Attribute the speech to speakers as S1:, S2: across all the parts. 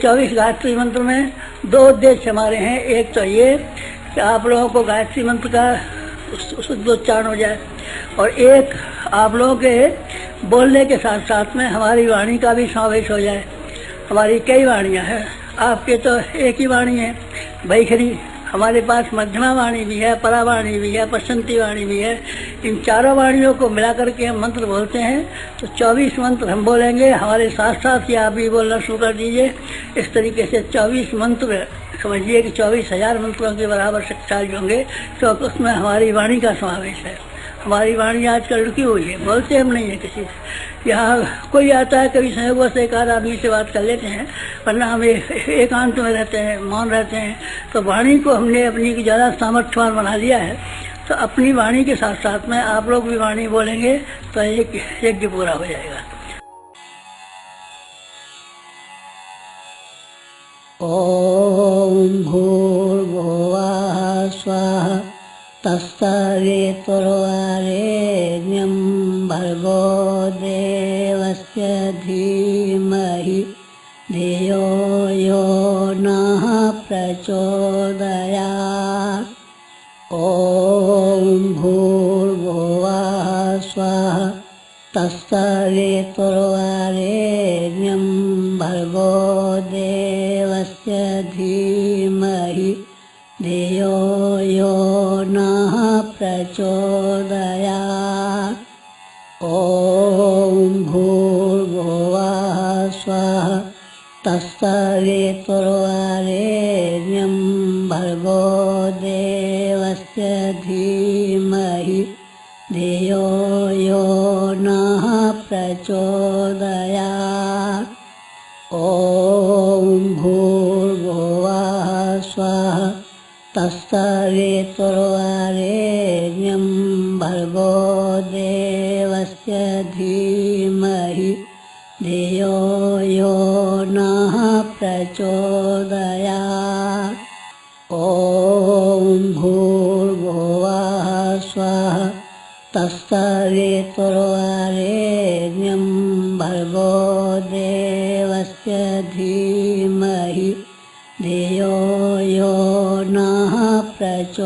S1: चौबीस गायत्री मंत्र में दो उद्देश्य हमारे हैं। एक तो ये कि आप लोगों को गायत्री मंत्र का शुद्ध उच्चारण हो जाए, और एक आप लोगों के बोलने के साथ साथ में हमारी वाणी का भी समावेश हो जाए। हमारी कई वाणियाँ हैं, आपके तो एक ही वाणी है भैखरी, हमारे पास मध्यमा वाणी भी है, परावाणी भी है, पश्चंती वाणी भी है। इन चारों वाणियों को मिला करके हम मंत्र बोलते हैं। तो 24 मंत्र हम बोलेंगे, हमारे साथ साथ ही आप भी बोलना शुरू कर दीजिए। इस तरीके से 24 मंत्र समझिए कि 24,000 मंत्रों के बराबर शक्तिशाली होंगे, क्योंकि उसमें हमारी वाणी का समावेश है। हमारी वाणी आजकल रुकी हुई है, बोलते हम नहीं है किसी से। यहाँ कोई आता है, कभी संयोग से एक आध आदमी से बात कर लेते हैं, वरना हम एकांत में रहते हैं, मौन रहते हैं। तो वाणी को हमने अपनी ज़्यादा सामर्थ्यवान बना लिया है। तो अपनी वाणी के साथ साथ में आप लोग भी वाणी बोलेंगे तो एक यज्ञ पूरा हो जाएगा। ओम भूर्भुवः स्वः तत्सवितुर्वरेण्यं भर्गो देवस्य धीमहि धियो यो नः प्रचोदयात्। ओम भूर्भुवः स्वः तत्सवितुर्वरेण्यं भर्गो देवस्य धीमहि धियो यो नः प्रचोदयात्। ओम भूर्भुवः स्वः तत्सवितुर्वरेण्यं भर्गो देवस्य धीमहि धियो यो नः प्रचोदयात्। ओम भूर्भुवः स्वः तत्सवितुर्वरेण्यं भर्गो देवस्य धीमहि धियो यो नः प्रचोदयात्। ओम भूर्भुवः स्वः तत्सवितुर्वरेण्यं भर्गो देवस्य धीमहि धियो यो नः प्रचोदयात्।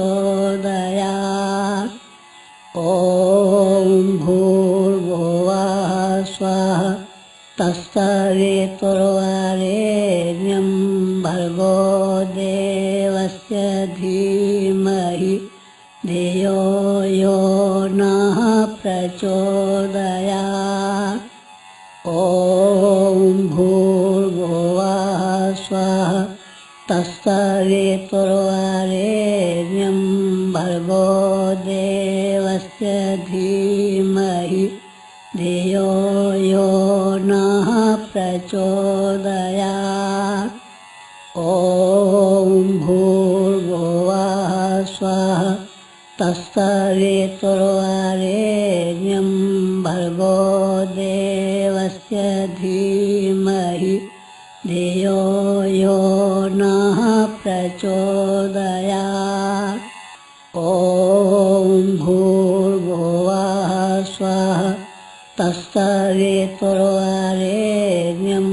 S1: ओम भूर्भुवः स्वः तत्सवितुर्वरेण्यं भर्गो देवस्य धीमहि धियो यो नः प्रचोदयात्। ओम भूर्भुवः स्वः तत्सवितुर्वरेण्यं भर्गो देवस्य धीमहि धियो यो नः प्रचोदयात्। ओम भूर्भुवः स्वः तत्सवितुर्वरेण्यं भर्गो देवस्य धीमहि धियो यो नः प्रचोदयात्। ओम भूर्भुवः स्वः तत्सवितुर्वरेण्यं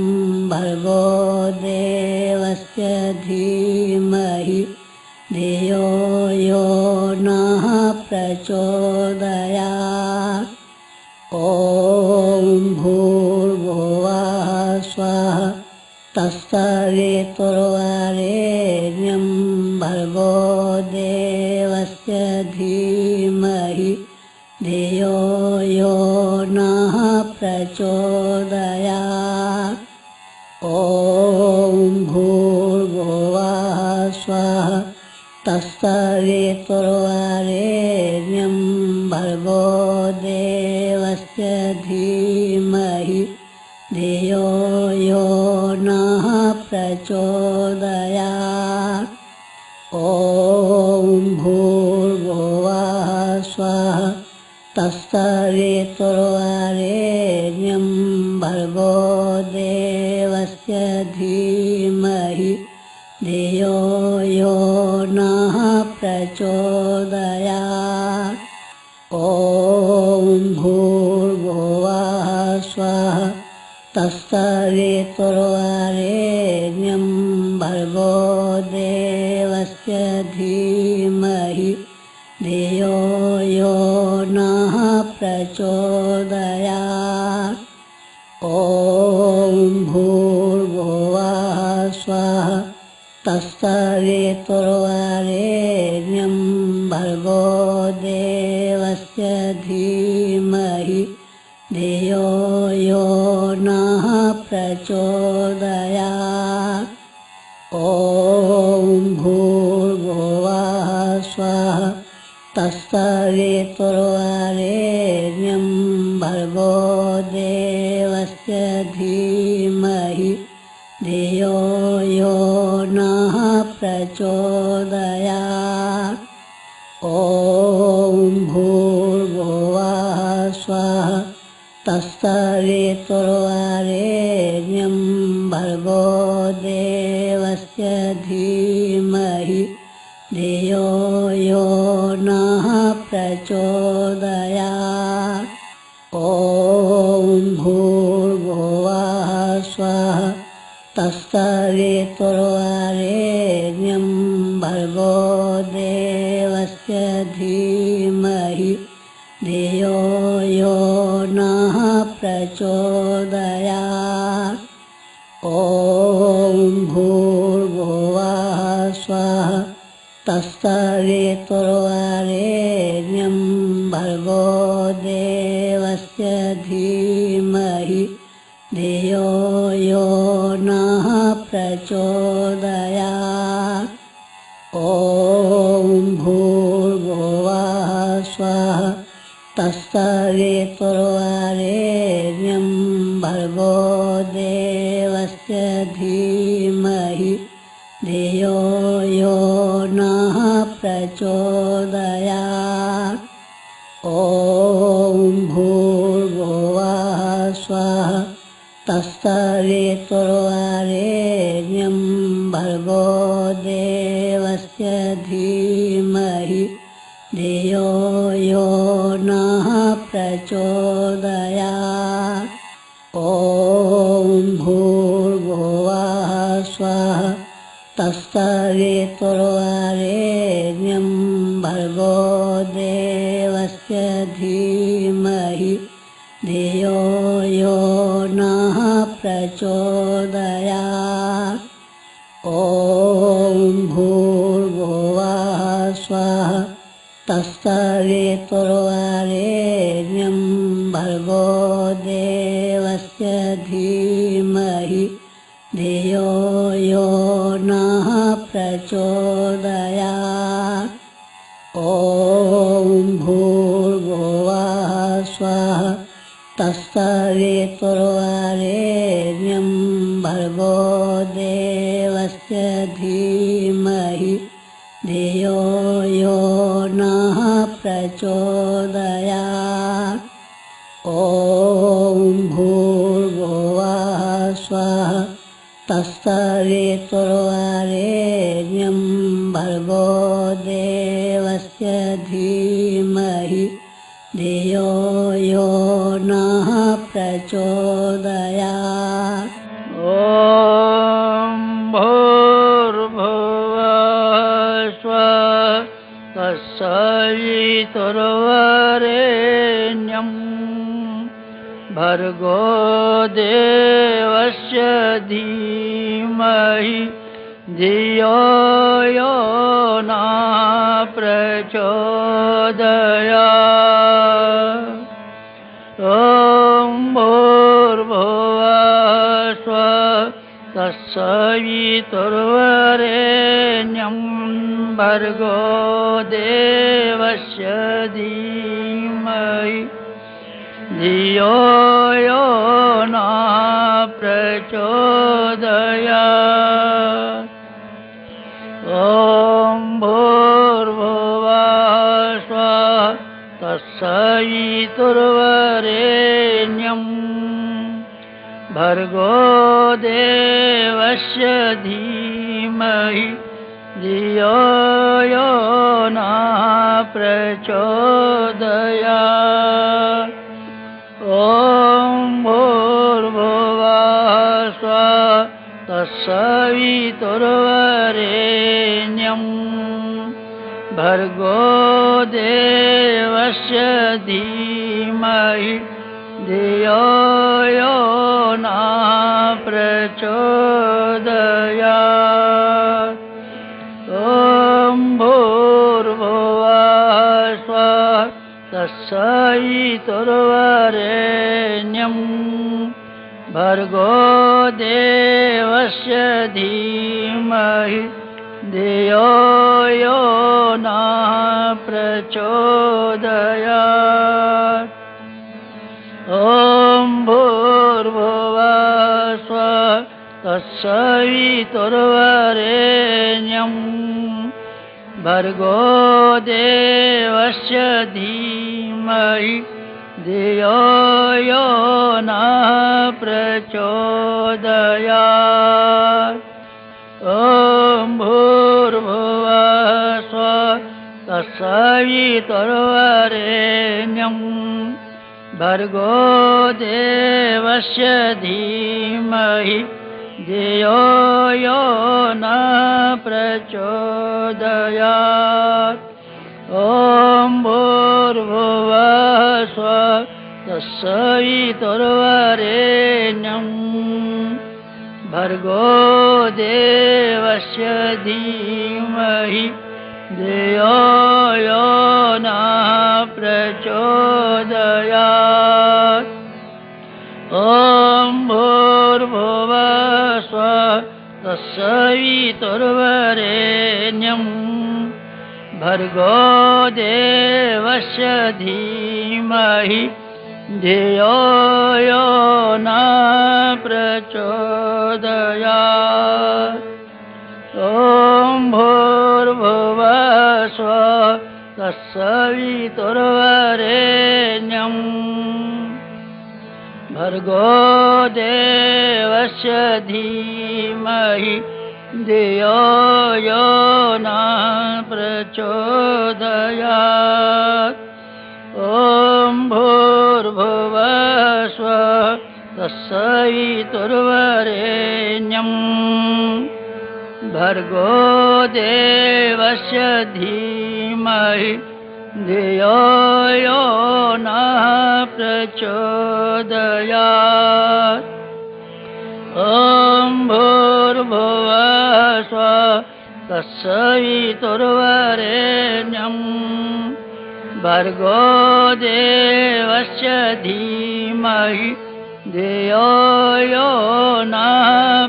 S1: भर्गो देवस्य धीमहि धियो यो नः प्रचोदयात्। ओम भूर्भुवः स्वः तत्सवितुर्वरेण्यं भर्गो देवस्य धीमहि धियो यो नः प्रचोदयात्। ओम भूर्भुवः स्वः तत्सवितुर्वरेण्यं भर्गो देवस्य धीमहि धियो यो नः प्रचोदयात्। ओम भूर्भुवः स्वः तत्सवितुर्वरेण्यं भर्गो देवस्य धीमहि धियो यो नः प्रचोदयात्। ॐ भूर्भुवः स्वः तत्सवितुर्वरेण्यं भर्गो देवस्य धीमहि धियो यो नः प्रचोदयात्। ॐ भूर्भुवः स्वः तत्सवितुर्वरेण्यं भर्गो देवस्य धीमहि धियो यो नः प्रचोदयात्। ॐ भूर्भुवः स्वः तत्सवितुर्वरेण्यं भर्गो देवस्य धीमहि धियो यो नः प्रचोदयात्। ॐ भूर्भुवः स्वः तत्सवितुर्वरेण्यं भर्गो देवस्य धीमहि धियो यो नः प्रचोदयात्। ॐ भूर्भुवः स्वः तत्सवितुर्वरेण्यं भर्गो देवस्य धीमहि धियो यो नः प्रचोदयात्। ॐ भूर्भुवः स्वः तत्सवितुर्वरेण्यं भर्गो देवस्य धीमहि धियो यो नः प्रचोदयात्। ॐ भूर्भुवः स्वः तत्सवितुर्वरेण्यं भर्गो देवस्य धीमहि धियो यो नः प्रचोदयात्। ॐ भूर्भुवः स्वः तत्सवितुर्वरेण्यं भर्गो देवस्य धीमहि धियो यो नः प्रचोदयात्। ॐ भूर्भुवः स्वः तत्सवितुर्वरेण्यं भर्गो देवस्य धीमहि धियो यो नः प्रचोदयात्। ॐ भूर्भुवः स्वः तत्सवितुर्वरेण्यं भर्गो देवस्य धीमहि धियो यो नः प्रचोदयात्। ॐ भूर्भुवः स्वः तत्सवितुर्वरेण्यं भर्गो देवस्य धीमहि धियो यो नः प्रचोदयात्। ॐ भूर्भुवः स्वः तत्सवितुर्वरेण्यं भर्गो देवस्य धीमहि धियो यो नः प्रचोदयात्।
S2: ॐ भूर्भुवः स्वः तत्सवितुर्वरेण्यं भर्गो देवस्य धीमहि धियो यो नः प्रचोदयात्। ॐ भूर्भुवः स्वः तत्सवितुर्वरेण्यं भर्गो देवस्य धीमहि धियो यो नः प्रचोदयात्। ॐ भूर्भुवः स्वः तत्सवितुर्वरेण्यं भर्गो देवस्य धीमहि धियो यो न प्रचोदयात्। ॐ भूर्भुवः स्वः तत्सवितुर्वरेण्यं भर्गो देवस्य धीमहि धियो यो न प्रचोदयात्। ॐ भूर्भुवः स्वः तत्सवितुर्वरेण्यं भर्गो देवस्य धीमहि धियो यो न प्रचोदयात्। ॐ भूर्भुवः स्वः तत्सवितुर्वरेण्यं भर्गो देवस्य धीमहि धियो यो न प्रचोदयात्। ॐ भूर्भुवः स्वः तत्सवितुर्वरेण्यं भर्गो देवस्य धीमहि धियो यो न प्रचोदयात्। ॐ भूर्भुवः स्वः तत्सवितुर्वरेण्यं भर्गो देवस्य धीमहि धियो यो न प्रचोदयात्। ॐ भूर्भुवः स्वः तत्सवितुर्वरेण्यं भर्गो देवस्य धीमहि धियो यो न प्रचोदयात्। ॐ भूर्भुवः स्वः तत्सवितुर्वरेण्यं भर्गो देवस्य धीमहि धियो यो न प्रचोदयात्। ॐ भूर्भुवः स्वः तत्सवितुर्वरेण्यं भर्गो देवस्य धीमहि धियो यो न प्रचोदयात्। ॐ भूर्भुवः स्वः तत्सवितुर्वरेण्यं भर्गो देवस्य धीमहि धियो यो न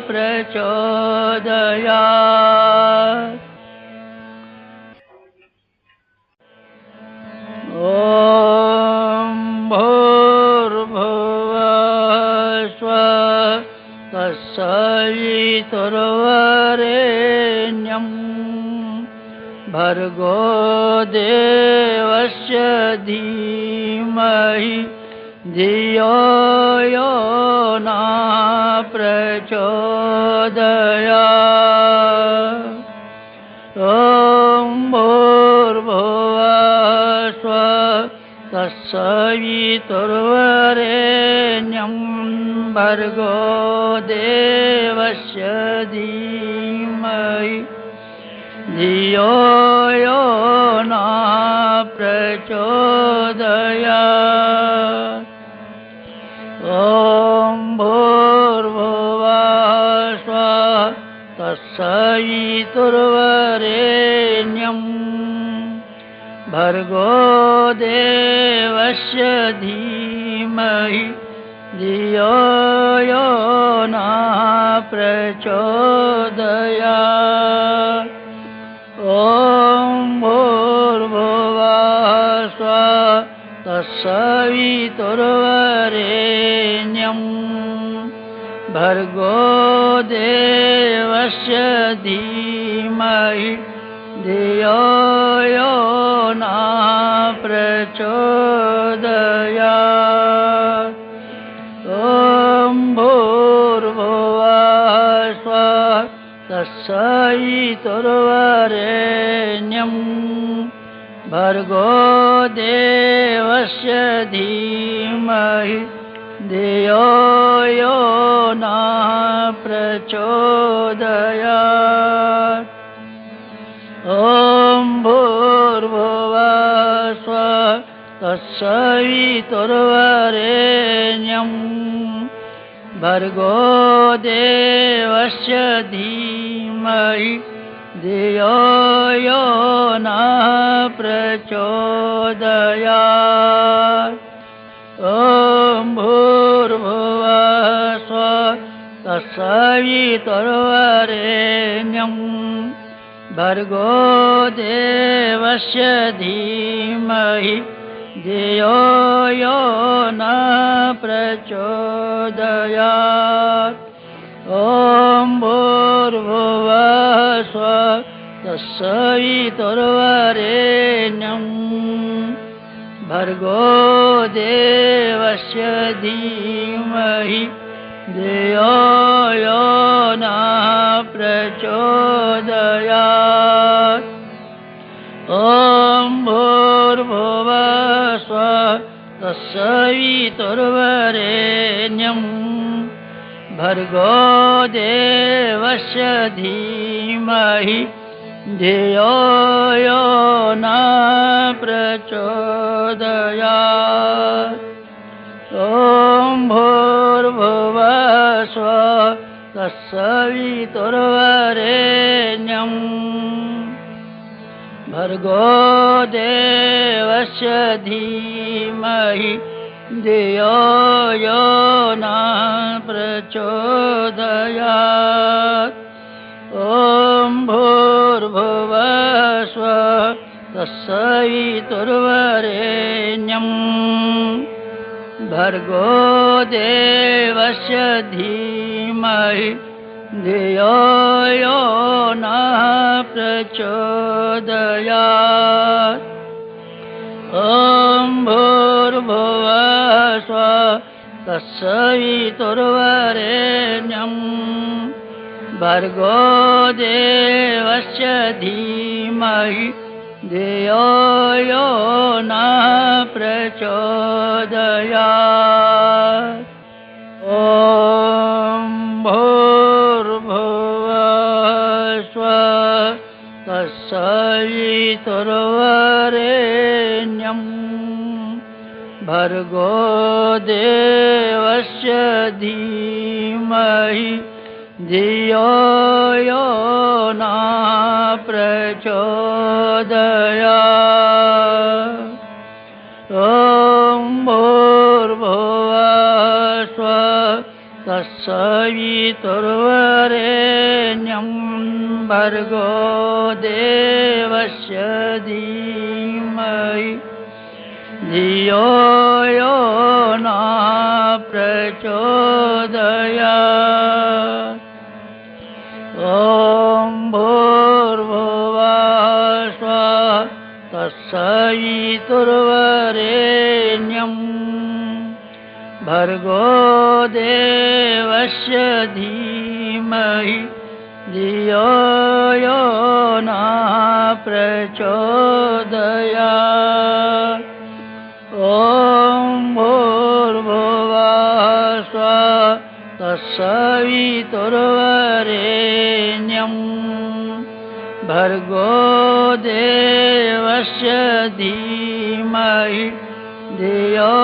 S2: प्रचोदयात्। ॐ भूर्भुवः स्वः तत्सवितुर्वरेण्यं भर्गो देवस्य धीमहि धियो यो न प्रचोदयात्। ॐ भूर्भुवः स्वः तत्सवितुर्वरेण्यं भर्गो देवस्य धीमहि धियो यो न प्रचोदयात्। ॐ भूर्भुवः स्वः तत्सवितुर्वरेण्यं भर्गो देवस्य धीमहि धियो यो न प्रचोदयात्। ॐ भूर्भुवः स्वः तत्सवितुर्वरेण्यं भर्गो देवस्य धीमहि धियो यो न प्रचोदयात्। ॐ भूर्भुवः स्वः तत्सवितुर्वरेण्यं तत्सवितुर्वरेण्यं भर्गो देवस्य धीमहि धियो यो नः प्रचोदयात्। ॐ भूर्भुवः स्वः तत्सवितुर्वरेण्यं भर्गो देवस्य धीमहि धियो यो नः प्रचोदयात्। ॐ भूर्भुवः स्वः तत्सवितुर्वरेण्यं भर्गो देवस्य धीमहि धियो यो नः प्रचोदयात्। ॐ भूर्भुवः स्वः तत्सवितुर्वरेण्यं भर्गो देवस्य धीमहि धियो यो नः प्रचोदयात्। ॐ भूर्भुवः स्वः तत्सवितुर्वरेण्यं भर्गो देवस्य धीमहि धियो यो नः प्रचोदयात्। ॐ भूर्भुवः स्वः तत्सवितुर्वरेण्यं भर्गो देवस्य धीमहि धियो यो नः प्रचोदयात्। ॐ भूर्भुवः स्वः तत्सवितुर्वरेण्यं भर्गो देवस्य धीमहि धियो यो नः प्रचोदयात्। ॐ भूर्भुवः स्वः तत्सवितुर्वरेण्यं भर्गो देवस्य धीमहि धियो यो नः प्रचोदयात्। ॐ भूर्भुवः स्वः तत्सवितुर्वरेण्यं भर्गो देवस्य धीमहि धियो यो नः प्रचोदयात्। ॐ भूर्भुवः स्वः तत्सवितुर्वरेण्यं भर्गो देवस्य धीमहि धियो यो नः प्रचोदयात्। ॐ भूर्भुवः स्वः तत्सवितुर्वरेण्यं भर्गो देवस्य धीमहि धियो यो नः प्रचोदयात्। ॐ भूर्भुवः स्वः तत्सवितुर्वरेण्यं भर्गो देवस्य धीमहि धियो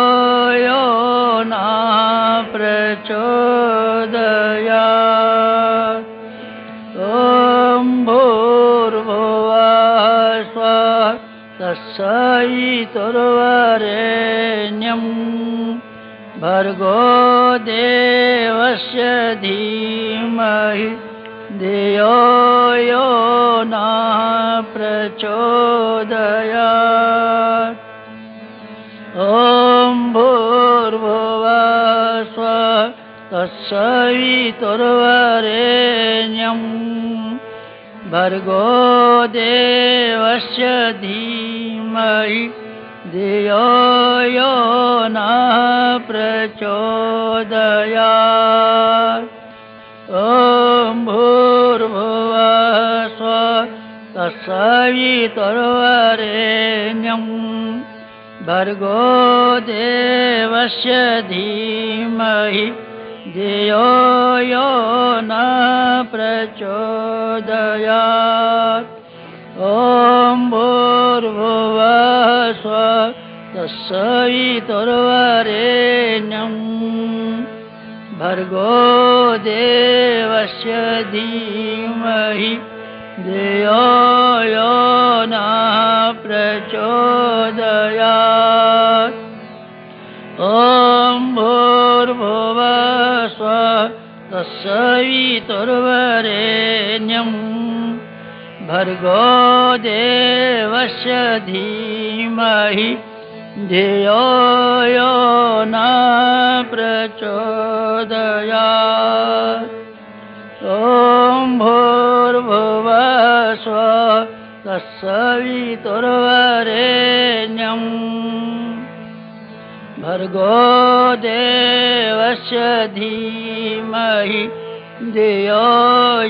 S2: यो नः प्रचोदयात्। ॐ भूर्भुवः स्वः तत्सवितुर्वरेण्यं भर्गो देवस्य धीमहि धियो यो नः प्रचोदयात्। ॐ भूर्भुवः स्वः तत्सवितुर्वरेण्यं भर्गो देवस्य धीमहि धियो यो नः प्रचोदयात्। ॐ भूर्भुवः तत्सवितुर्वरेण्यं भर्गो देवस्य धीमहि धियो यो न प्रचोदयात्। ॐ भूर्भुवः स्वः तत्सवितुर्वरेण्यं भर्गो देवस्य धीमहि धियो यो न प्रचोदयात्। ॐ भूर्भुवः स्वः तत्सवितुर्वरेण्यं भर्गो देवस्य धीमहि धियो यो न प्रचोदयात्। ॐ भूर्भुवः स्वः तत्सवितुर्वरेण्यं भर्गो देवस्य धीमहि धियो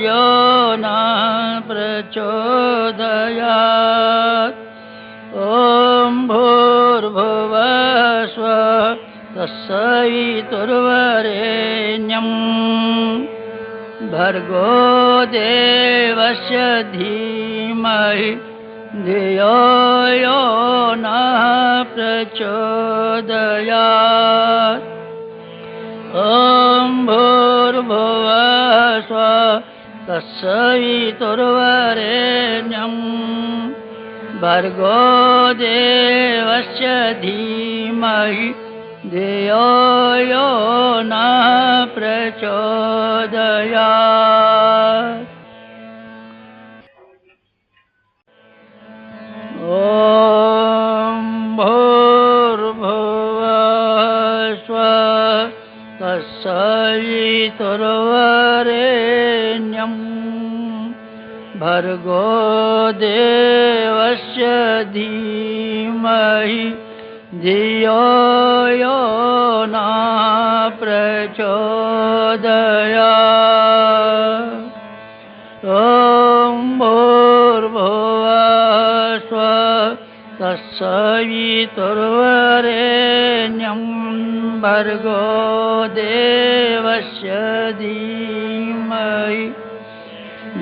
S2: यो न प्रचोदयात्। ॐ भूर्भुवः स्वः तत्सवितुर्वरेण्यं भर्गो देवस्य धीमहि धियो यो न प्रचोदयात्। ॐ भूर्भुवः स्वः तत्सवितुर्वरेण्यं भर्गो देवस्य धीमहि धियो यो न प्रचोदयात्। ॐ भूर्भुवः स्वः तत्सवितुर्वरेण्यं भर्गो देवस्य धीमहि धियो यो न प्रचोदयात्। ॐ भूर्भुवः स्वः तत्सवितुर्वरेण्यं भर्गो देवस्य धीमहि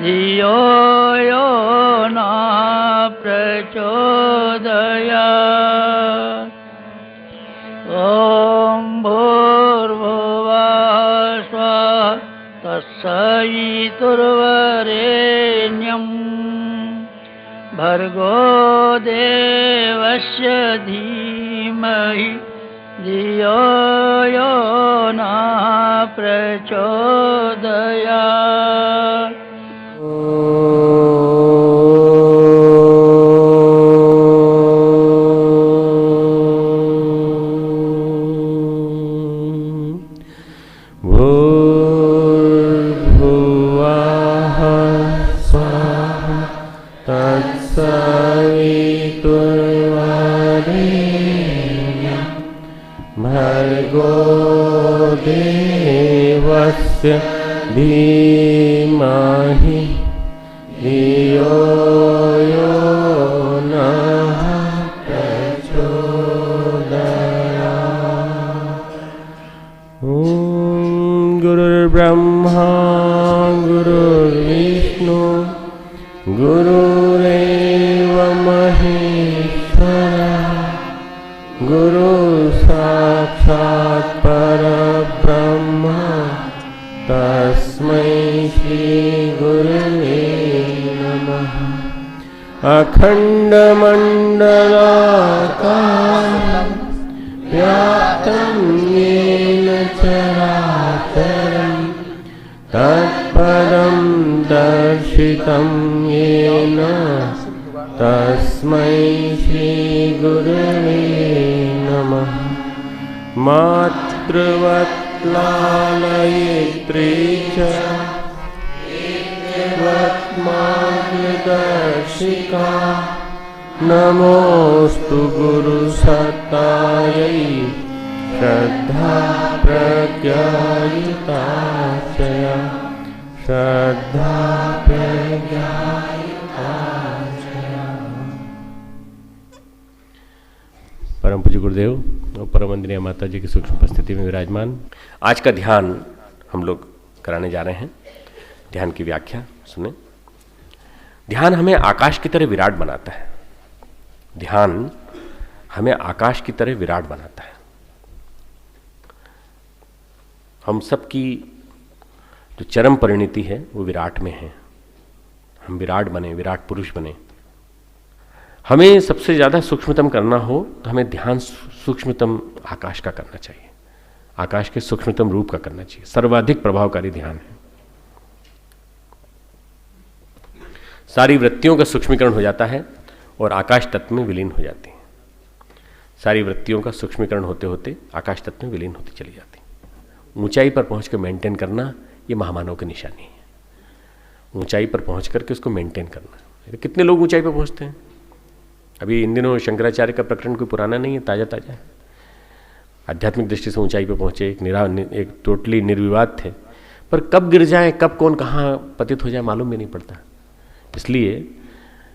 S2: धियो यो न प्रचोदयात्। ॐ भूर्भुवः स्वः तत्सवितुर्वरेण्यं भर्गो देवस्य धीमहि धियो यो न प्रचोदयात्।
S3: धीमहि धियो यो नः प्रचोदयात्। गुरुर्ब्रह्मा गुरुर्विष्णु गुरुरेव महेश्वरः गुरुः साक्षात् परब्रह्म तस्मै श्री गुरवे नमः। अखण्डमण्डलाकारं व्याप्तं येन चराचरं तत्पदं दर्शितं येन तस्मै श्री गुरवे नमः। मातृवत् लालयित्री च मार्गदर्शिका नमोस्तु गुरुसत्तायै श्रद्धा प्रज्ञायुता च श्रद्धा प्रज्ञायुता च।
S4: परम पूज्य गुरुदेव और परम वंदनीय माता जी की सूक्ष्म उपस्थिति में विराजमान। आज का ध्यान हम लोग कराने जा रहे हैं। ध्यान की व्याख्या सुने। ध्यान हमें आकाश की तरह विराट बनाता है। ध्यान हमें आकाश की तरह विराट बनाता है। हम सब की जो चरम परिणति है वो विराट में है। हम विराट बने, विराट पुरुष बने। हमें सबसे ज़्यादा सूक्ष्मतम करना हो तो हमें ध्यान सूक्ष्मतम आकाश का करना चाहिए, आकाश के सूक्ष्मतम रूप का करना चाहिए। सर्वाधिक प्रभावकारी ध्यान है। सारी वृत्तियों का सूक्ष्मीकरण हो जाता है और आकाश तत्व में विलीन हो जाती है। सारी वृत्तियों का सूक्ष्मीकरण होते होते आकाश तत्व में विलीन होती चली जाती है। ऊंचाई पर पहुंच कर मेंटेन करना ये महामानव की निशानी है। ऊंचाई पर पहुंच करके उसको मेंटेन करना। कितने लोग ऊंचाई पर पहुंचते हैं? अभी इन दिनों शंकराचार्य का प्रकरण कोई पुराना नहीं है, ताज़ा ताज़ा है। आध्यात्मिक दृष्टि से ऊंचाई पर पहुंचे, एक टोटली निर्विवाद थे, पर कब गिर जाए, कब कौन कहाँ पतित हो जाए मालूम भी नहीं पड़ता। इसलिए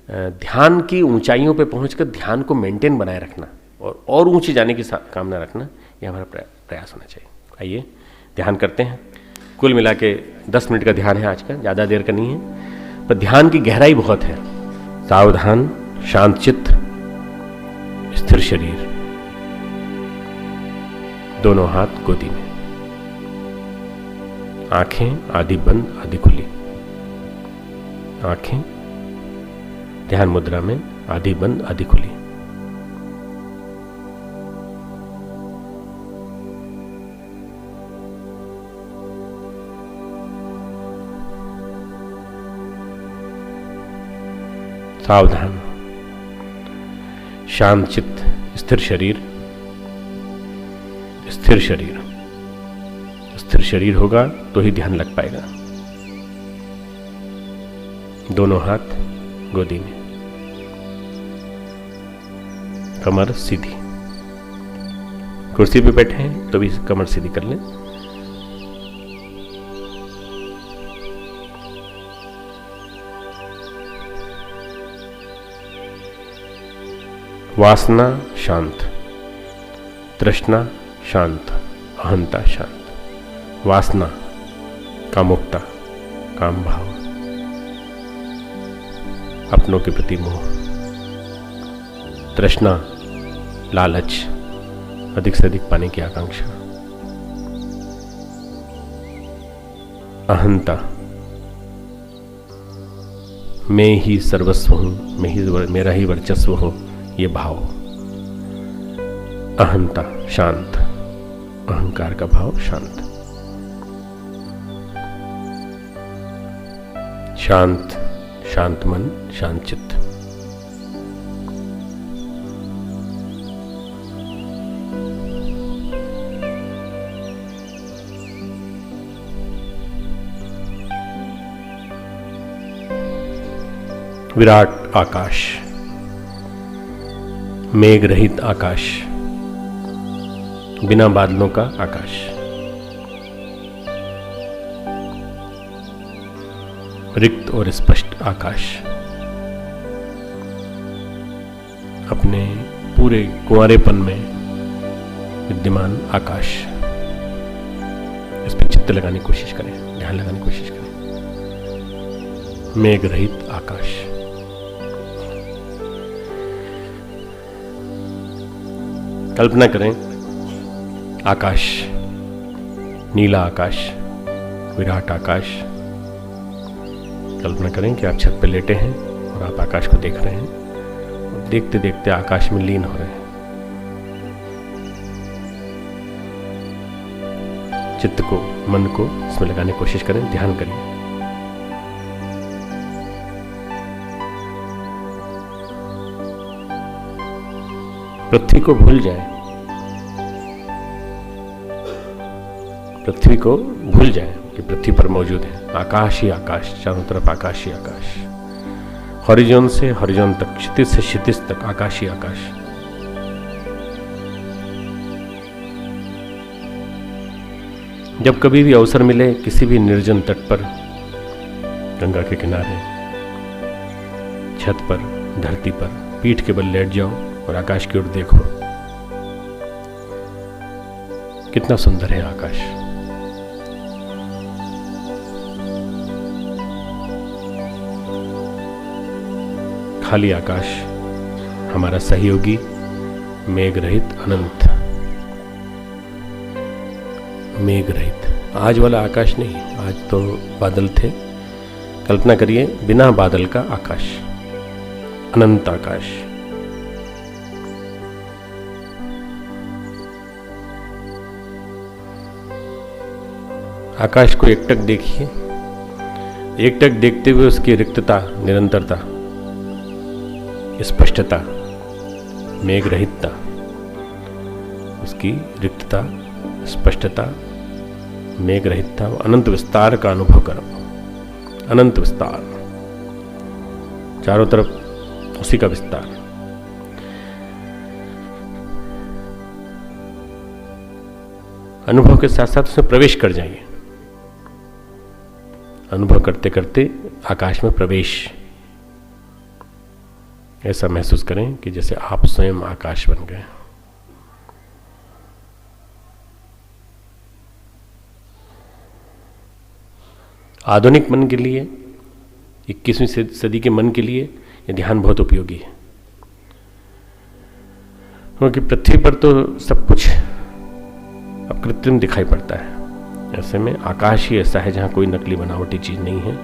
S4: ध्यान की ऊंचाइयों पर पहुंचकर ध्यान को मेंटेन बनाए रखना और ऊंचे जाने की कामना रखना, ये हमारा प्रयास होना चाहिए। आइए ध्यान करते हैं। कुल मिला के 10 मिनट का ध्यान है आज का, ज़्यादा देर का नहीं है, पर ध्यान की गहराई बहुत है। सावधान, शांत चित्त, स्थिर शरीर, दोनों हाथ गोदी में, आंखें आधी बंद आधी खुली। आंखें ध्यान मुद्रा में आधी बंद आधी खुली। सावधान, शांत चित्त, स्थिर शरीर। स्थिर शरीर, स्थिर शरीर होगा तो ही ध्यान लग पाएगा। दोनों हाथ गोदी में, कमर सीधी। कुर्सी पे बैठे हैं तो भी कमर सीधी कर लें। वासना शांत, तृष्णा शांत, अहंता शांत। वासना कामुकता, काम भाव, अपनों के प्रति मोह। तृष्णा लालच, अधिक से अधिक पाने की आकांक्षा। अहंता मैं ही सर्वस्व हूं, मेरा ही वर्चस्व हो, ये भाव। अहंता शांत, अहंकार का भाव शांत। शांत, शांत मन, शांत चित्त। विराट आकाश, मेघ रहित आकाश, बिना बादलों का आकाश। रिक्त और स्पष्ट आकाश, अपने पूरे कुंवारेपन में विद्यमान आकाश। इस पर चित्त लगाने की कोशिश करें, ध्यान लगाने की कोशिश करें। मेघ रहित आकाश। कल्पना करें आकाश, नीला आकाश, विराट आकाश। कल्पना करें कि आप छत पर लेटे हैं और आप आकाश को देख रहे हैं और देखते देखते आकाश में लीन हो रहे हैं। चित्त को, मन को इसमें लगाने की कोशिश करें, ध्यान करिए। पृथ्वी को भूल जाए, पृथ्वी को भूल जाए कि पृथ्वी पर मौजूद है। आकाश ही आकाश, चारों तरफ आकाश ही आकाश। हॉरिजॉन से हॉरिजॉन तक, क्षितिज से क्षितिज तक आकाश ही आकाश। जब कभी भी अवसर मिले किसी भी निर्जन तट पर, गंगा के किनारे, छत पर, धरती पर, पीठ के बल लेट जाओ और आकाश की ओर देखो। कितना सुंदर है आकाश। खाली आकाश, हमारा सहयोगी, मेघ रहित अनंत, मेघ रहित। आज वाला आकाश नहीं, आज तो बादल थे। कल्पना करिए बिना बादल का आकाश, अनंत आकाश। आकाश को एकटक देखिए, एकटक देखते हुए उसकी रिक्तता, निरंतरता, स्पष्टता, मेघ रहितता, उसकी रिक्तता, स्पष्टता, मेघ रहितता, अनंत विस्तार का अनुभव करो। अनंत विस्तार, चारों तरफ उसी का विस्तार। अनुभव के साथ साथ उसमें प्रवेश कर जाइए। अनुभव करते करते आकाश में प्रवेश, ऐसा महसूस करें कि जैसे आप स्वयं आकाश बन गए। आधुनिक मन के लिए, 21वीं सदी के मन के लिए यह ध्यान बहुत उपयोगी है, क्योंकि पृथ्वी पर तो सब कुछ अब कृत्रिम दिखाई पड़ता है। ऐसे में आकाश ही ऐसा है जहां कोई नकली बनावटी चीज नहीं है।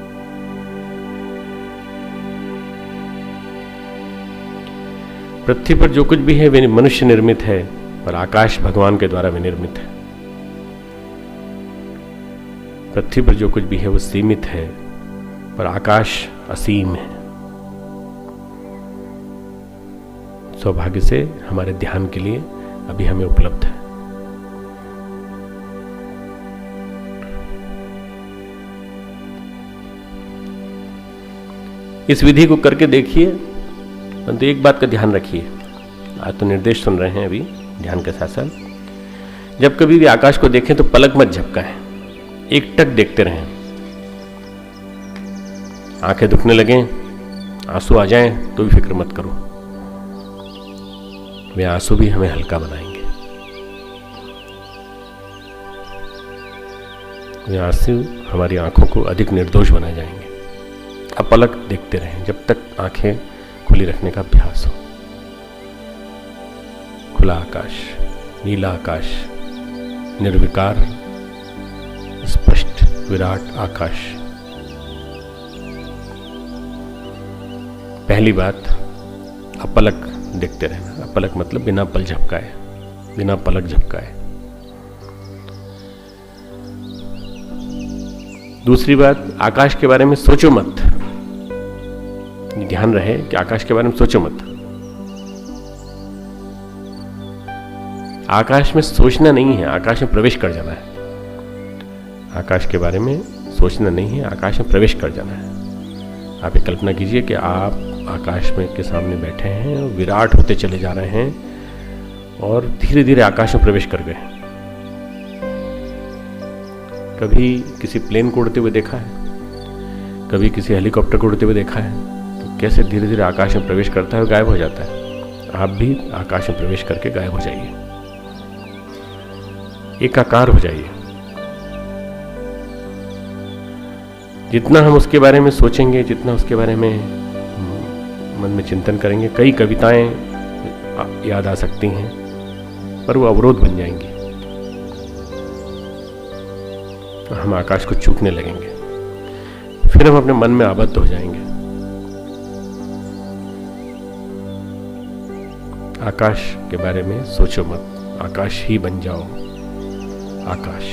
S4: पृथ्वी पर जो कुछ भी है वे मनुष्य निर्मित है, पर आकाश भगवान के द्वारा विनिर्मित है। पृथ्वी पर जो कुछ भी है वो सीमित है, पर आकाश असीम है। सौभाग्य से हमारे ध्यान के लिए अभी हमें उपलब्ध है। इस विधि को करके देखिए, परंतु एक बात का ध्यान रखिए। आज तो निर्देश सुन रहे हैं अभी ध्यान के साथ साथ। जब कभी भी आकाश को देखें तो पलक मत झपकाएं, एकटक देखते रहें। आंखें दुखने लगें, आंसू आ जाएं तो भी फिक्र मत करो, वे आंसू भी हमें हल्का बनाएंगे। वे आंसू हमारी आंखों को अधिक निर्दोष बना जाएंगे। अब पलक देखते रहें जब तक आंखें खुली रखने का अभ्यास हो। खुला आकाश, नीला आकाश, निर्विकार, स्पष्ट, विराट आकाश। पहली बात, अपलक देखते रहना। अपलक मतलब बिना पल झपकाए, बिना पलक झपकाए। दूसरी बात, आकाश के बारे में सोचो मत। ध्यान रहे कि आकाश के बारे में सोचो मत। आकाश में सोचना नहीं है, आकाश में प्रवेश कर जाना है। आकाश के बारे में सोचना नहीं है, आकाश में प्रवेश कर जाना है। आप एक कल्पना कीजिए कि आप आकाश में के सामने बैठे हैं, विराट होते चले जा रहे हैं और धीरे धीरे आकाश में प्रवेश कर गए। कभी किसी प्लेन को उड़ते हुए देखा है, कभी किसी हेलीकॉप्टर को उड़ते हुए देखा है, कैसे धीरे धीरे आकाश में प्रवेश करता है और गायब हो जाता है। आप भी आकाश में प्रवेश करके गायब हो जाइए, एकाकार हो जाइए। जितना हम उसके बारे में सोचेंगे, जितना उसके बारे में मन में चिंतन करेंगे, कई कविताएं याद आ सकती हैं, पर वो अवरोध बन जाएंगी। हम आकाश को चूकने लगेंगे, फिर हम अपने मन में आबद्ध हो जाएंगे। आकाश के बारे में सोचो मत, आकाश ही बन जाओ। आकाश,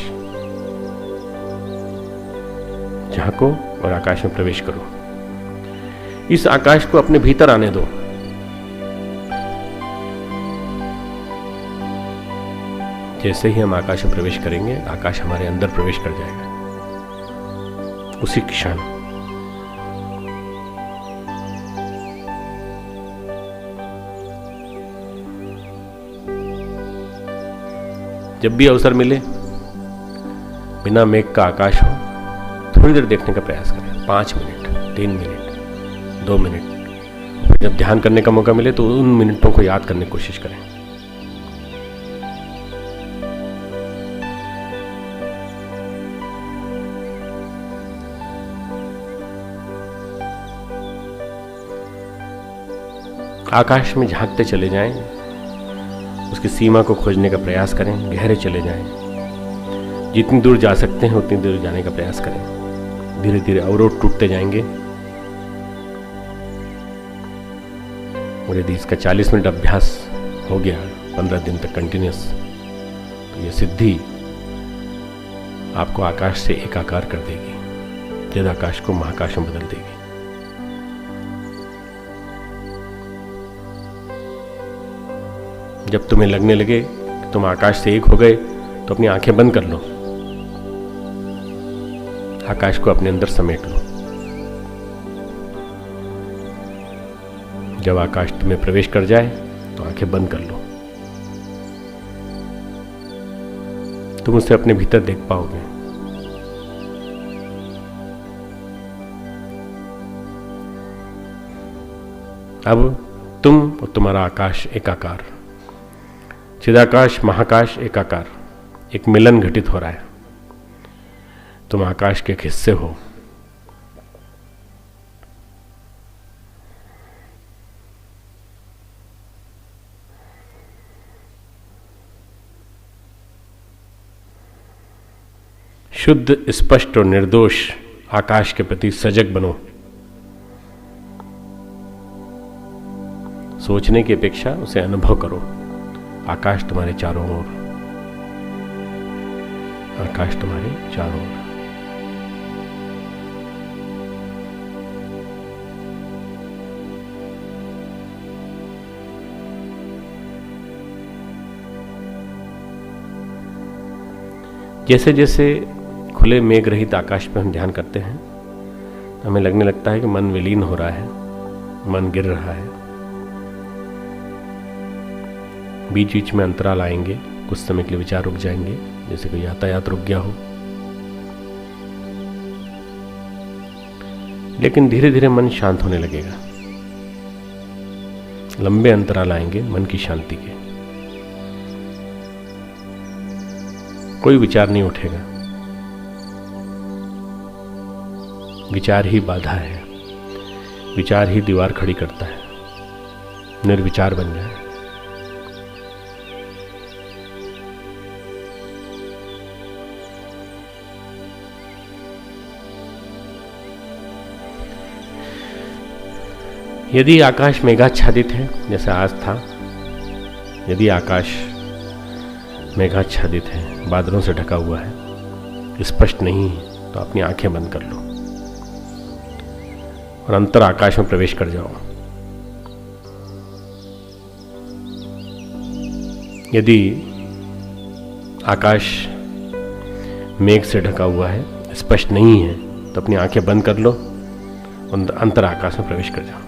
S4: झांको और आकाश में प्रवेश करो। इस आकाश को अपने भीतर आने दो। जैसे ही हम आकाश में प्रवेश करेंगे, आकाश हमारे अंदर प्रवेश कर जाएगा उसी क्षण। जब भी अवसर मिले, बिना मेघ का आकाश हो, थोड़ी देर देखने का प्रयास करें। 5 मिनट, 3 मिनट, 2 मिनट। जब ध्यान करने का मौका मिले तो उन मिनटों को याद करने की कोशिश करें। आकाश में झांकते चले जाएं, उसकी सीमा को खोजने का प्रयास करें, गहरे चले जाएं, जितनी दूर जा सकते हैं उतनी दूर जाने का प्रयास करें। धीरे धीरे अवरोध टूटते जाएंगे और यदि इसका 40 मिनट अभ्यास हो गया 15 दिन तक कंटिन्यूस, तो ये सिद्धि आपको आकाश से एकाकार कर देगी, चिदाकाश को महाकाश में बदल देगी। जब तुम्हें लगने लगे कि तुम आकाश से एक हो गए तो अपनी आंखें बंद कर लो, आकाश को अपने अंदर समेट लो। जब आकाश तुम्हें प्रवेश कर जाए तो आंखें बंद कर लो, तुम उसे अपने भीतर देख पाओगे। अब तुम और तुम्हारा आकाश एकाकार, चिदाकाश महाकाश एकाकार, एक मिलन घटित हो रहा है। तुम आकाश के एक हिस्से हो। शुद्ध, स्पष्ट और निर्दोष आकाश के प्रति सजग बनो। सोचने की अपेक्षा उसे अनुभव करो। आकाश तुम्हारे चारों ओर, आकाश तुम्हारे चारों ओर। जैसे जैसे खुले मेघ रहित आकाश पर हम ध्यान करते हैं, हमें लगने लगता है कि मन विलीन हो रहा है, मन गिर रहा है। बीच बीच में अंतराल आएंगे, कुछ समय के लिए विचार रुक जाएंगे, जैसे कोई यातायात रुक गया हो। लेकिन धीरे धीरे मन शांत होने लगेगा। लंबे अंतराल आएंगे मन की शांति के, कोई विचार नहीं उठेगा। विचार ही बाधा है, विचार ही दीवार खड़ी करता है। निर्विचार बन जाए। यदि आकाश मेघाच्छादित है, जैसा आज था, यदि आकाश मेघाच्छादित है, बादलों से ढका हुआ है, स्पष्ट नहीं है, तो अपनी आंखें बंद कर लो और अंतर आकाश में प्रवेश कर जाओ। यदि आकाश मेघ से ढका हुआ है, स्पष्ट नहीं है, तो अपनी आंखें बंद कर लो और अंतर आकाश में प्रवेश कर जाओ।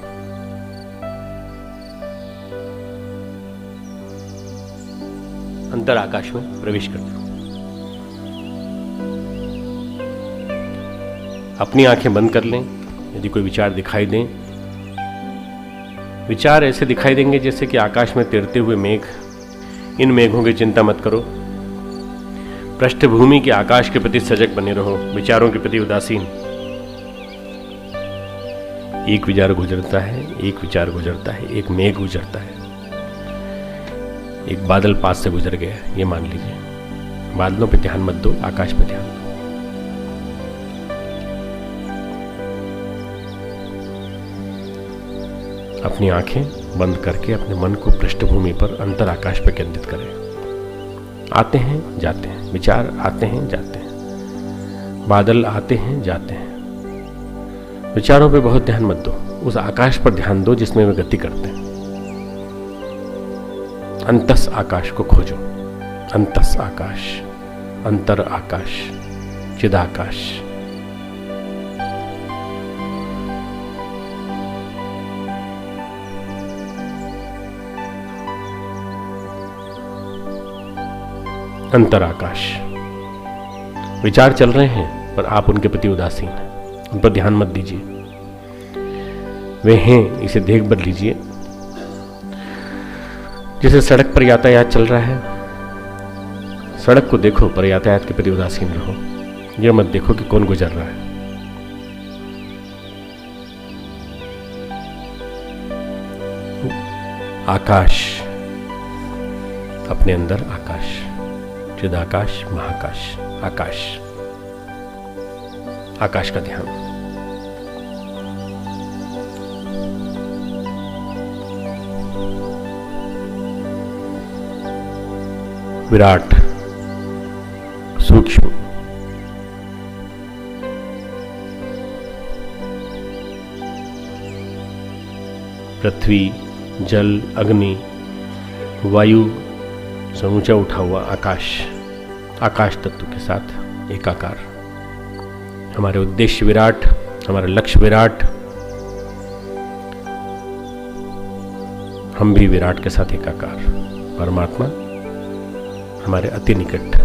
S4: अंतर आकाश में प्रवेश कर जाओ। अपनी आंखें बंद कर लें। यदि कोई विचार दिखाई दें, विचार ऐसे दिखाई देंगे जैसे कि आकाश में तैरते हुए मेघ। इन मेघों की चिंता मत करो। पृष्ठभूमि के आकाश के प्रति सजग बने रहो, विचारों के प्रति उदासीन। एक विचार गुजरता है, एक विचार गुजरता है, एक मेघ गुजरता है, एक बादल पास से गुजर गया, ये मान लीजिए। बादलों पे ध्यान मत दो, आकाश पे ध्यान दो। अपनी आंखें बंद करके अपने मन को पृष्ठभूमि पर अंतर आकाश पर केंद्रित करें। आते हैं जाते हैं, विचार आते हैं जाते हैं, बादल आते हैं जाते हैं। विचारों पे बहुत ध्यान मत दो, उस आकाश पर ध्यान दो जिसमें वे गति करते हैं। अंतस आकाश को खोजो। अंतस आकाश, अंतर आकाश, चिदाकाश। अंतर आकाश। विचार चल रहे हैं पर आप उनके प्रति उदासीन हैं, उन पर ध्यान मत दीजिए। वे हैं, इसे देख बद लीजिए। जैसे सड़क पर यातायात चल रहा है, सड़क को देखो पर यातायात के प्रति उदासीन रहो। यह मत देखो कि कौन गुजर रहा है। आकाश, अपने अंदर आकाश, चिदाकाश, महाकाश, आकाश, आकाश का ध्यान। विराट, सूक्ष्म, पृथ्वी, जल, अग्नि, वायु से ऊंचा उठा हुआ आकाश, आकाश तत्व के साथ एकाकार। हमारे उद्देश्य विराट, हमारा लक्ष्य विराट, हम भी विराट के साथ एकाकार। परमात्मा हमारे अति निकट,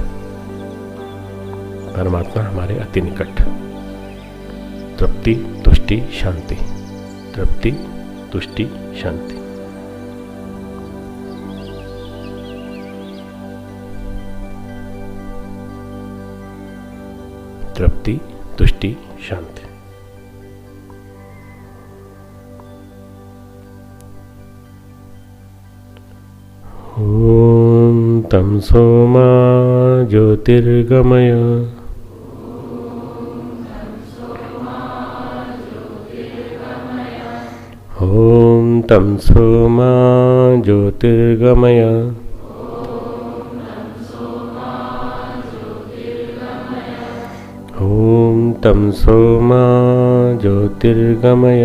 S4: परमात्मा हमारे अति निकट। तृप्ति, तुष्टि, शांति, तृप्ति, तुष्टि, शांति। तृप्ति, तुष्टि, शांति। ओम तमसो मा ज्योतिर्गमय। ओम तमसो मा ज्योतिर्गमय। ओम तमसो मा ज्योतिर्गमय।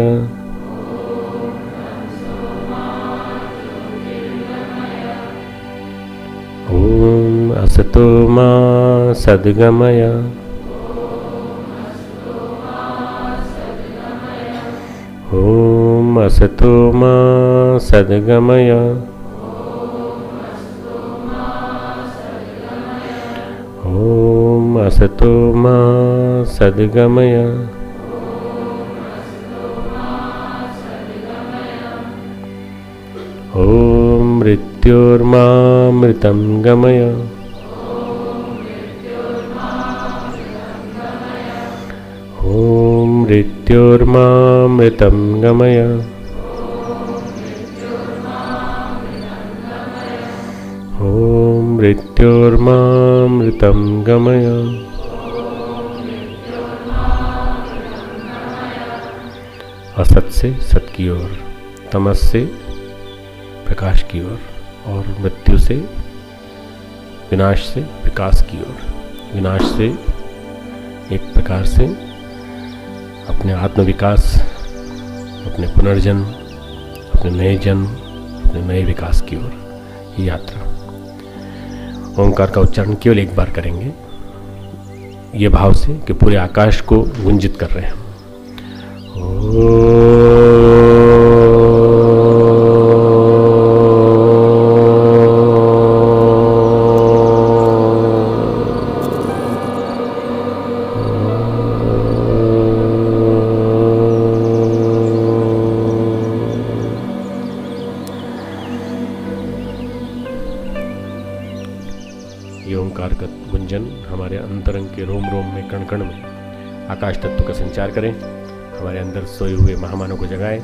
S4: ओम असतो मा सद्गमय। ओम असतो मा सद्गमय। ओम असतो मा सद्गमय। ओम मृत्योर्मामृतं गमय। ओम मृत्योर्मामृतं गमय। ओम मृत्योर्मामृतं गमय। असत से सत की ओर, तमस से प्रकाश की ओर, और मृत्यु से, विनाश से विकास की ओर। विनाश से एक प्रकार से अपने आत्मविकास, अपने पुनर्जन्म, अपने नए जन्म, अपने नए विकास की ओर ये यात्रा। ओंकार का उच्चारण केवल एक बार करेंगे, ये भाव से कि पूरे आकाश को गुंजित कर रहे हैं हम। ये ओंकार का गुंजन हमारे अंतरंग के रोम रोम में, कण कण में आकाश तत्व का संचार करें। हमारे अंदर सोए हुए महामानव को जगाएं।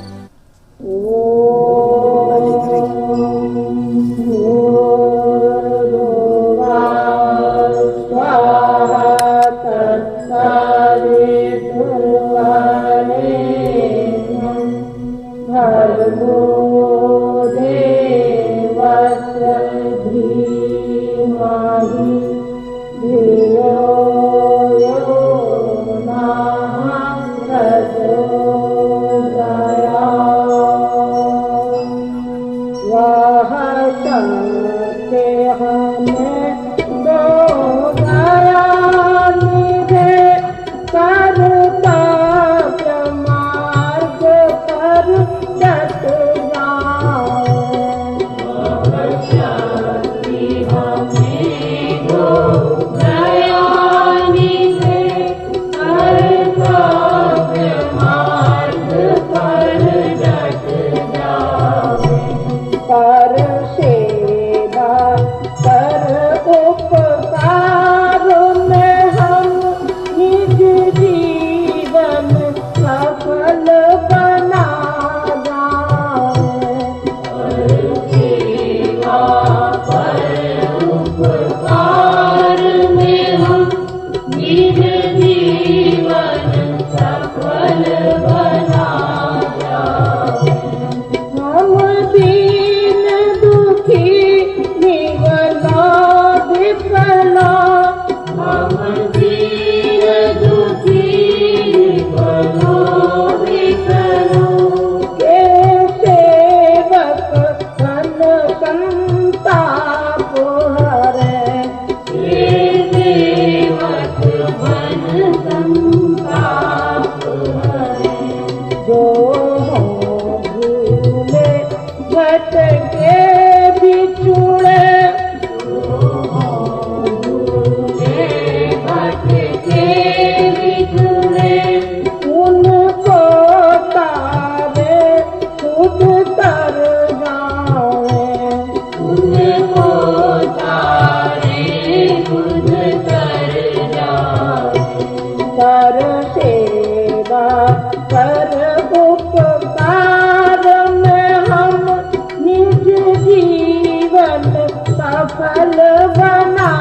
S5: सफल बना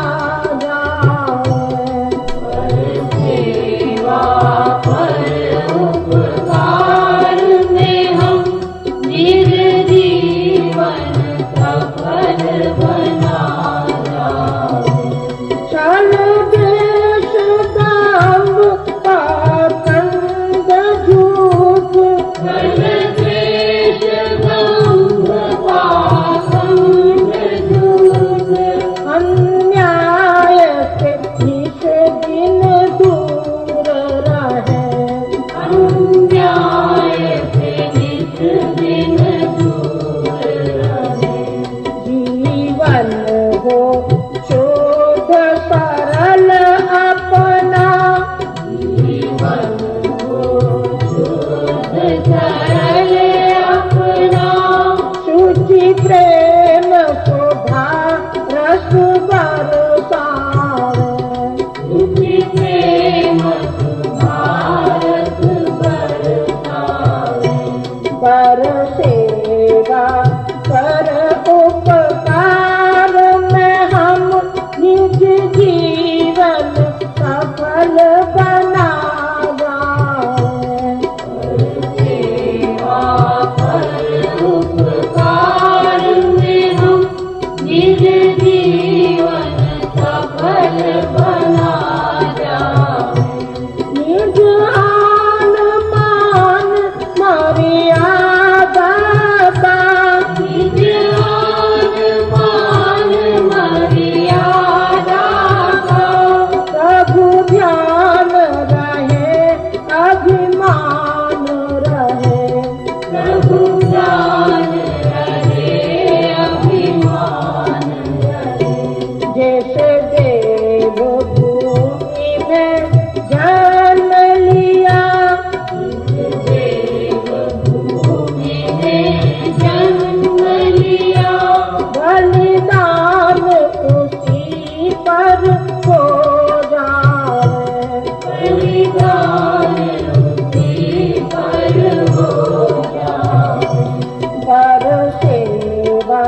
S5: जाए।
S6: सेवा पर उपकार में हम निज जीवन सफल बना जाए।
S5: छल देश दाम पाखंड झूठ,
S6: छल द्वेष दंभ पाखंड झूठ,
S5: अन्याय से निष दिन दूर रहे।
S6: अन्याय से निज दिन दूर रहे।
S5: जीवन हो शोध सरल अपना,
S6: जीवन को शुद्ध सरल अपना,
S5: शुचि प्रेम शोभा रस बरसावे।
S6: शुचि प्रेम सुभारस बरसावे।
S5: पर सेवा पर उपकार में हम निज जीवन सफल बना जाए।
S6: सेवा पर उपकार में हम निज जीवन सफल बना जाए।
S5: निज आन मान मर्यादा का,
S6: निज आन मान मर्यादा का,
S5: प्रभु ध्यान रहे अभिमान रहे।
S6: प्रभु ज्ञान रहे अभिमान रहे।
S5: जैसे देव भूमि में जन्म लिया,
S6: देव भूमि में जन्म लिया,
S5: बलिदान उसी पर हो जाए।
S6: बलिदान उसी पर हो जाए।
S5: पर सेवा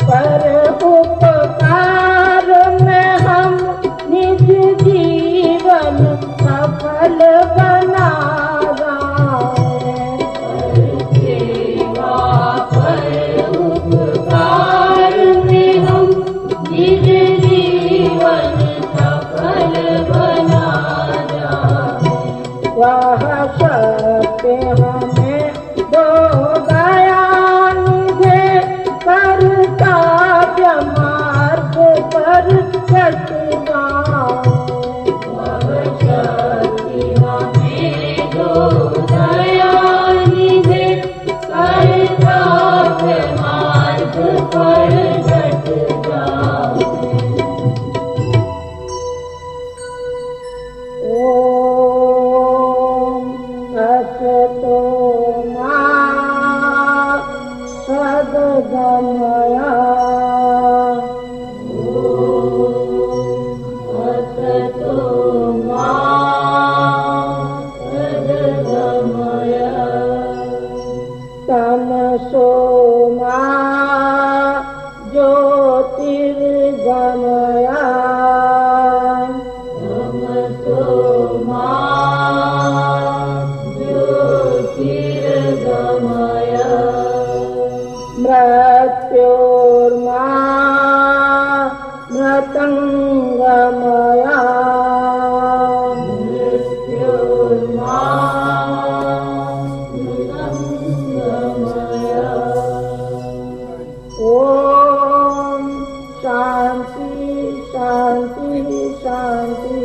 S5: पर उपकार में हम निज जीवन सफल बना जाए।
S6: सेवा पर उपकार में हम निज जीवन सफल बना जाए।
S5: वह सत्य हमें दो दयानिधे, कर्तव्य मार्ग पर चल जाए।
S6: शक्ति हमें दो दयानिधे, कर्तव्य मार्ग पर डट जाए।
S5: ओम असतो मा सद्गमया,
S6: असतो मा सद्गमय,
S5: तमसो मा ज्योतिर्गमया।
S6: तमसो मा ज्योतिर्गमय,
S5: मृत्योर्मा मृतङ्गमया।
S6: मृत्योर्मा मृतङ्गमय।
S5: ओम शांति शांति शांति।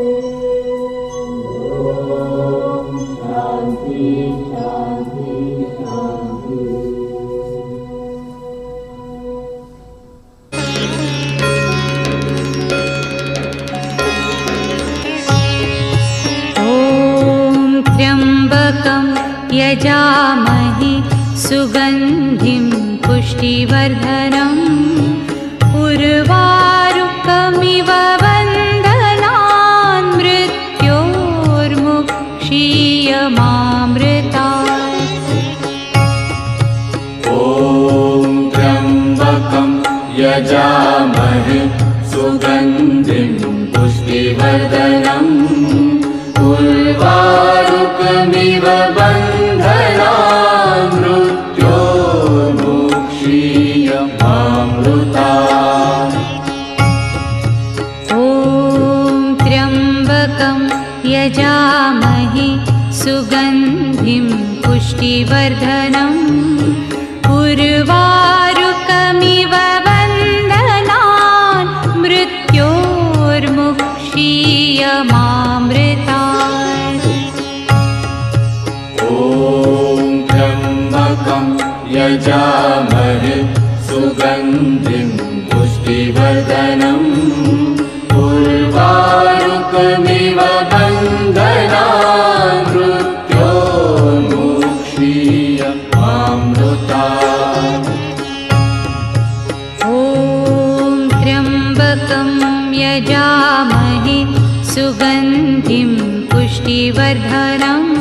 S6: ओम शांति शांति शांति।
S7: त्र्यम्बकं यजामहे सुगन्धिं पुष्टिवर्धनम् उर्वारुकमिव वन्दनान् मृत्योर्मुक्षीयमामृतात्।
S3: ॐ त्र्यम्बकं
S8: यजामहे सुगन्धिं पुष्टिवर्धनम् उर्वारुकमिव बन्धनान् मृत्योर्मुक्षीयमामृतात्।
S7: ॐ त्र्यम्बकं यजामहे सुगन्धिं पुष्टिवर्धनम् उर्वारुकमिव बन्धनान् मृत्योर्मुक्षीयमामृतात्।
S8: ॐ त्र्यम्बकं यजामहे सुगन्धिं पुष्टिवर्धनम् उर्वारुकमिव बन्धनान् मृत्योर्मुक्षीयमामृतात्।
S7: ॐ त्र्यम्बकं यजामहे सुगन्धिं पुष्टिवर्धनम्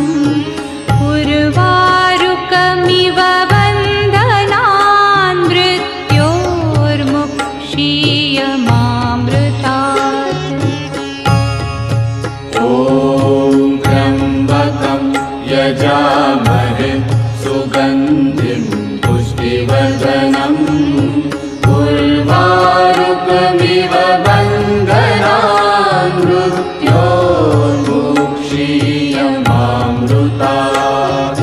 S7: उर्वारुकमिव बन्धनान् मृत्योर्मुक्षीयमामृतात्।
S8: ॐ त्र्यम्बकं यजामहे सुगन्धिं पुष्टिवर्धनम् उर्वारुकमिव बन्धनान् मृत्योर्मुक्षीयमामृतात्।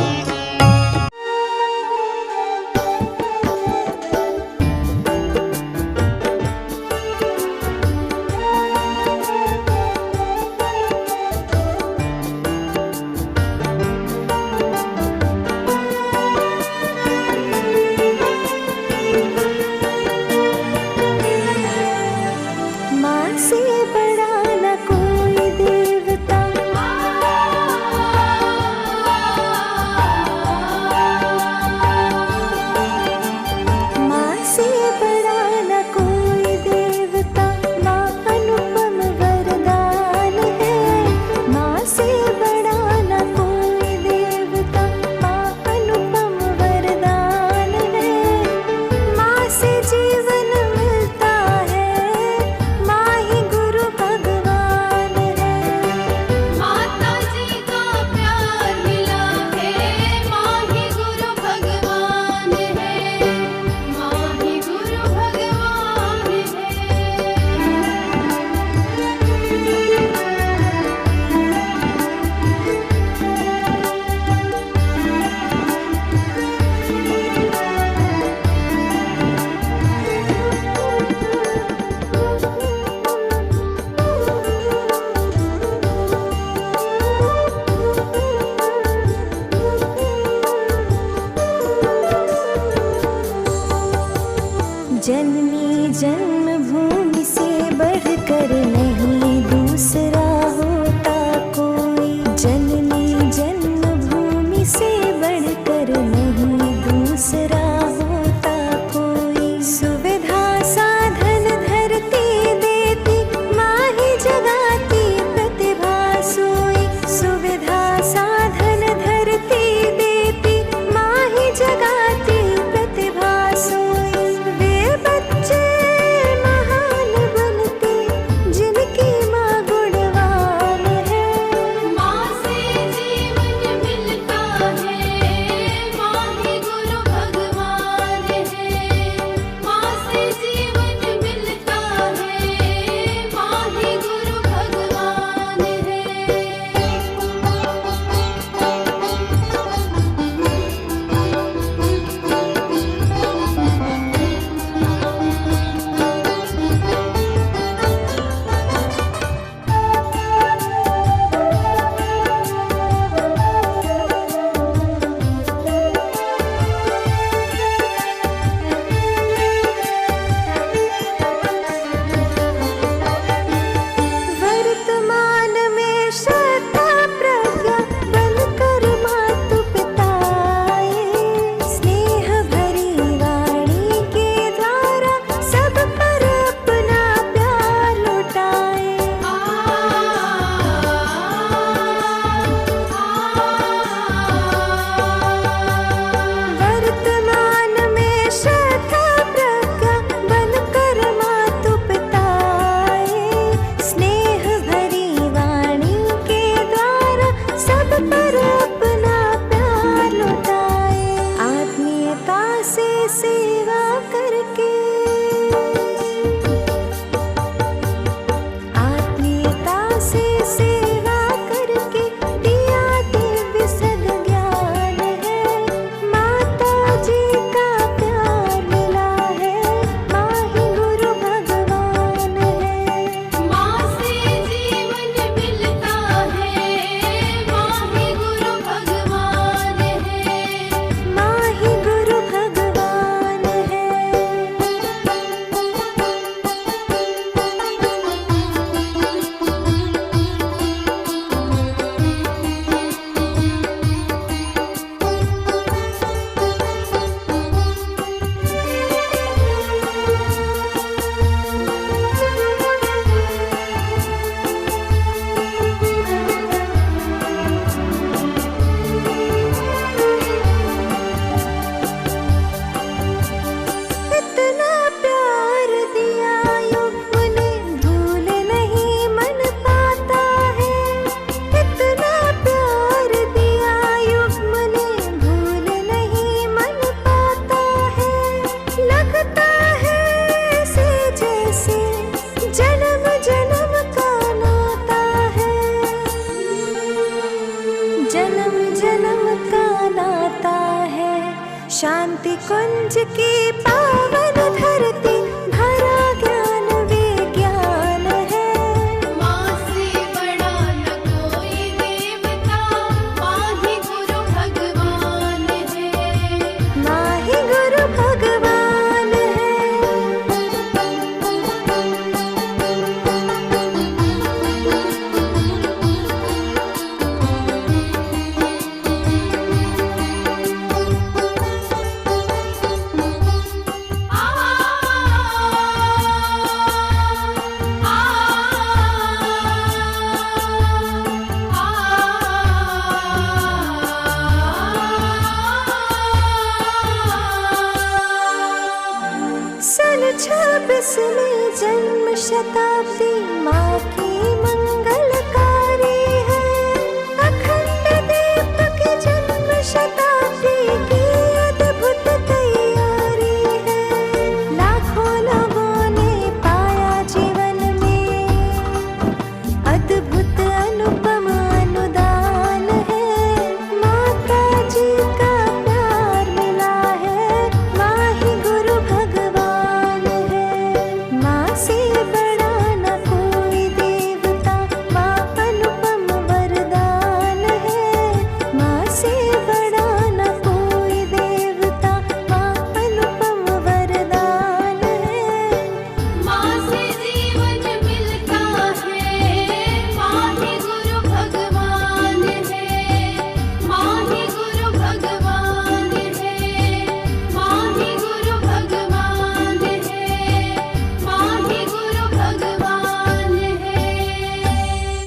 S7: कुंज की पावन धरती भरा ज्ञान विज्ञान है।
S6: माँ से बड़ा न कोई देवता, माँ ही गुरु भगवान है।
S7: माँ ही गुरु भगवान है। सन 26 में जन्म शताब्दी माँ की